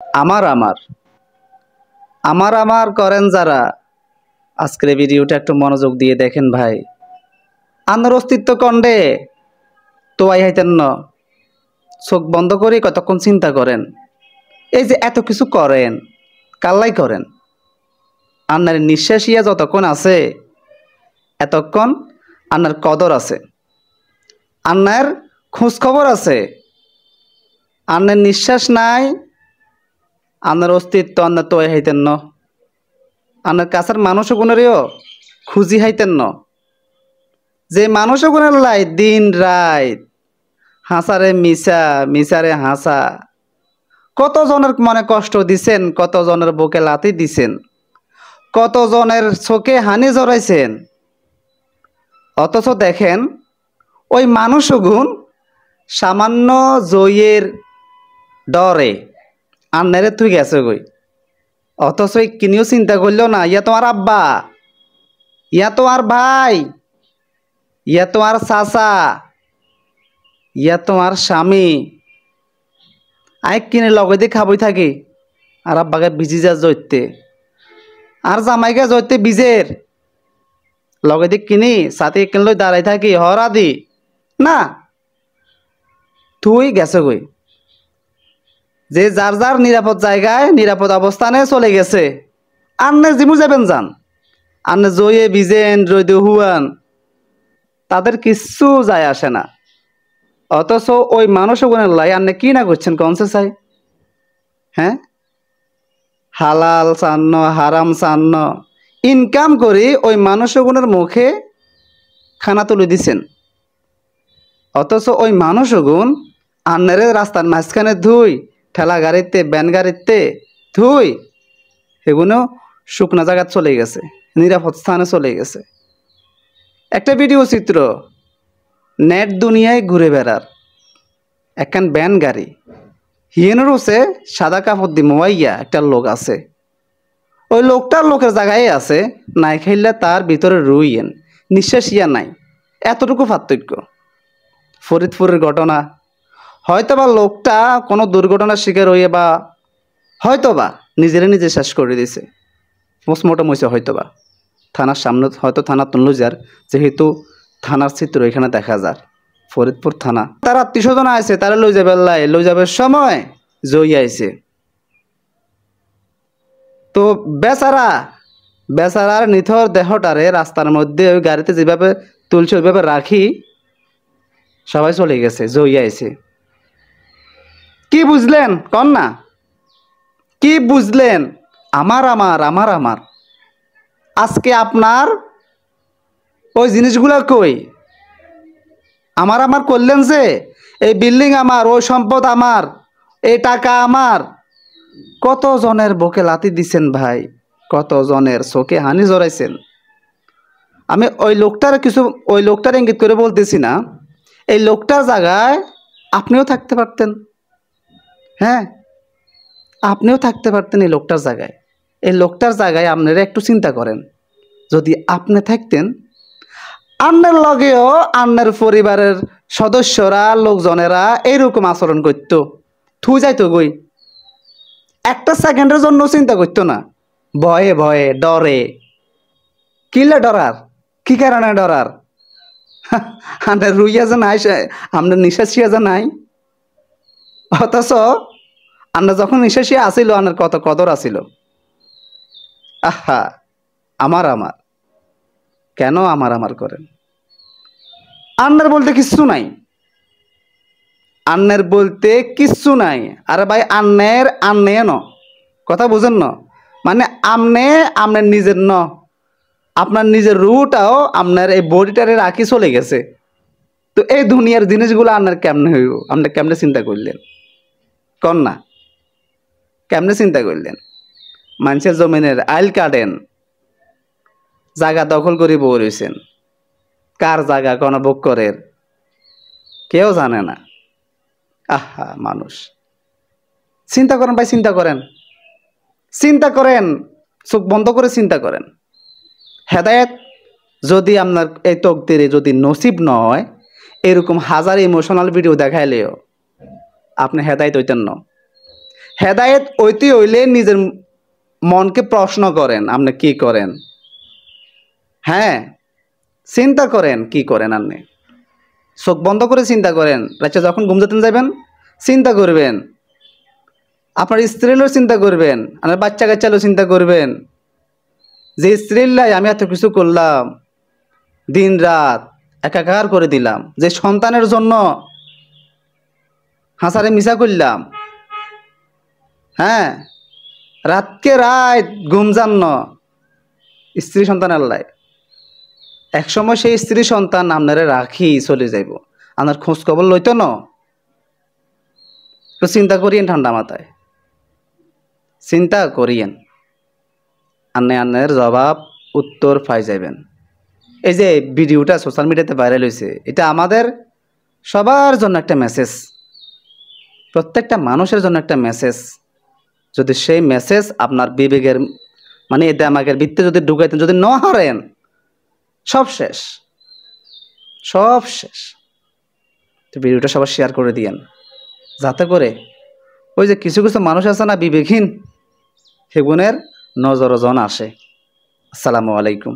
আমার আমার আমার আমার করেন যারা, আজকের ভিডিওটা একটু মনোযোগ দিয়ে দেখেন ভাই। আন্নার অস্তিত্ব কন্ডে তো আই হাইতেন ন, চোখ বন্ধ করে কতক্ষণ চিন্তা করেন। এই যে এত কিছু করেন, কাল্লাই করেন। আন্নার নিঃশ্বাস ইয়া যতক্ষণ আছে এতক্ষণ আন্নার কদর আছে, আন্নার খোঁজ খবর আছে। আন্নার নিঃশ্বাস নাই, আন্নার অস্তিত্ব আন্নার তো আই হাইতেন ন। আন্নার কাছের মানুষ গুণেরও খুঁজি হাইতেন ন। যে মানুষ গুণের লাই দিন রাত হাসারে মিশা মিশারে হাসা, কত জনের মনে কষ্ট দিছেন, কত জনের বুকে লাথি দিছেন, কত জনের চোখে হানি জড়াইছেন। অথচ দেখেন ওই মানুষগুন সামান্য জয়ের ডরে আন্নারে তুই গেছে গই। অথচ কিনিও চিন্তা করলো না, ইয়া তোমার আব্বা, ইয়া তোমার ভাই, ইয়া তোমার চাচা, ইয়া তোমার স্বামী। আই কিনে লগে দিয়ে খাবই থাকি আর আব্বাকে ভিজি যা জইতে আর জামাইকে জইতে বিজের লগে দিয়ে কিনি সাথে কিনলে দাঁড়াই থাকি হরা দি না। তুই গেছে গই, যে যার যার নিরাপদ জায়গায় নিরাপদ অবস্থানে চলে গেছে। আন্নে জিমু যাবেন যান, আন্নে জয়ে বিজেন রইদে হুয়ান, তাদের কিচ্ছু যায় আসে না। অথচ ওই মানুষগুনের লাই আন্নে কি না করছেন কনসে চাই? হ্যাঁ, হালাল চান্ন হারাম চান্ন ইনকাম করি ওই মানুষগুনের মুখে খানা তুলে দিছেন। অথচ ওই মানুষগুন আন্নারে রাস্তার মাঝখানে ধুই, ঠেলা গাড়িতে ব্যান গাড়িতে ধুই, সেগুলো শুকনা জায়গা চলে গেছে, নিরাপদ স্থানে চলে গেছে। একটা ভিডিও চিত্র নেট দুনিয়ায় ঘুরে বেড়ার একখান ব্যান গাড়ি, হিয়েনের হচ্ছে সাদা কাপড় দি মোয়াইয়া একটা লোক আছে। ওই লোকটার লোকের জায়গায় আছে, নাই খাইলে তার ভিতরে রুইয়েন নিঃশ্বাস ইয়া নাই, এতটুকু পার্থক্য। ফরিদপুরের ঘটনা, হয়তোবা লোকটা কোনো দুর্ঘটনার শিকার হইয়ে বা হয়তোবা নিজেরে নিজে শেষ করে দিয়েছে, পোস্টমর্টম হয়েছে হয়তোবা থানার সামনে, হয়তো থানার তুললো যার, যেহেতু থানার চিত্র এখানে দেখা যার ফরিদপুর থানা। তার আত্মীয় স্বজন আছে, তারা লই যাবে লাই, লই যাবার সময় জই আইছে। তো বেচারার নিথর দেহটারে রাস্তার মধ্যে ওই গাড়িতে যেভাবে তুলছে ওইভাবে রাখি সবাই চলে গেছে, জই আইছে। কি বুঝলেন কন না, কি বুঝলেন? আমার আমার আমার আমার আজকে আপনার ওই জিনিসগুলো কই? আমার আমার করলেন যে এই বিল্ডিং আমার, ওই সম্পদ আমার, এই টাকা আমার। কত জনের বুকে লাথি দিছেন ভাই, কত জনের চোখে হানি জড়াইছেন। আমি ওই লোকটার ইঙ্গিত করে বলতেছি না, এই লোকটার জায়গায় আপনিও থাকতে পারতেন। হ্যাঁ, আপনিও থাকতে পারতেন এই লোকটার জায়গায়। এই লোকটার জায়গায় আপনারা একটু চিন্তা করেন, যদি আপনি থাকতেন আপনার লগেও আপনার পরিবারের সদস্যরা লোকজনেরা এইরকম আচরণ করত, থুই যাইতো গই, একটা সেকেন্ডের জন্য চিন্তা করতো না, ভয়ে ভয়ে ডরে। কিলে ডরার, কি কারণে ডরার? আপনার রুইয়া যে নাই, আপনার নিঃশ্বাসিয়া যে নাই। অথচ আমরা যখন নিঃশ্বাসিয়া আসিল আপনার কত কদর আসিল। আহা, আমার আমার কেন আমার আমার করেন? আন্নার বলতে কিচ্ছু নাই, আন্নের বলতে কিচ্ছু নাই। আরে ভাই আন্নের আন্নে ন, কথা বুঝেন ন, মানে আমনে আপনার নিজের ন, আপনার নিজের রুটাও আপনার এই বডিটারে রাখি চলে গেছে। তো এই দুনিয়ার জিনিসগুলো আপনার কেমনে হইব? আপনি কেমনে চিন্তা করলেন কন না? কেমনে চিন্তা করলেন? মানুষের জমিনের আইল কাটেন, জায়গা দখল করে বই রয়েছেন। কার জায়গা কোন বুক করের কেউ জানে না। আহা মানুষ, চিন্তা করেন ভাই, চিন্তা করেন, চিন্তা করেন, চোখ বন্ধ করে চিন্তা করেন। হেদায়েত যদি আপনার এই তকদিরে যদি নসিব নয়, এরকম হাজার ইমোশনাল ভিডিও দেখাইলেও আপনি হেদায়েত হইতেন না। হেদায়েত ঐতি হইলে নিজের মনকে প্রশ্ন করেন, আপনি কি করেন। হ্যাঁ, চিন্তা করেন কি করেন। আপনি চোখ বন্ধ করে চিন্তা করেন, রাতে যখন ঘুম যেতে যাবেন চিন্তা করবেন, আপনার স্ত্রীরও চিন্তা করবেন, আপনার বাচ্চা কাচ্চারও চিন্তা করবেন, যে স্ত্রীর লাই আমি এত কিছু করলাম, দিন রাত একাকার করে দিলাম, যে সন্তানের জন্য হাসারে মিশা করলাম। হ্যাঁ, রাতকে রাত ঘুম যান ন স্ত্রী সন্তান আল্লাহ, এক সময় সেই স্ত্রী সন্তান আপনারে রাখি চলে যাইব, আপনার খোঁজ খবর লইতো ন। তো চিন্তা করিয়েন ঠান্ডা মাথায়, চিন্তা করিয়েন, আন্নে আন্নের জবাব উত্তর পাই যাবেন। এই যে ভিডিওটা সোশ্যাল মিডিয়াতে ভাইরাল হয়েছে, এটা আমাদের সবার জন্য একটা মেসেজ, প্রত্যেকটা মানুষের জন্য একটা মেসেজ। যদি সেই মেসেজ আপনার বিবেকের মানে দেমাগের ভিত্তি যদি ঢুকাইতেন, যদি ন হারেন, সব শেষ, সব শেষ। তো ভিডিওটা সবার শেয়ার করে দিয়েন, যাতে করে ওই যে কিছু কিছু মানুষ আছে না বিবেকহীন, সেগুনের নজর জন আসে। আসসালামু আলাইকুম।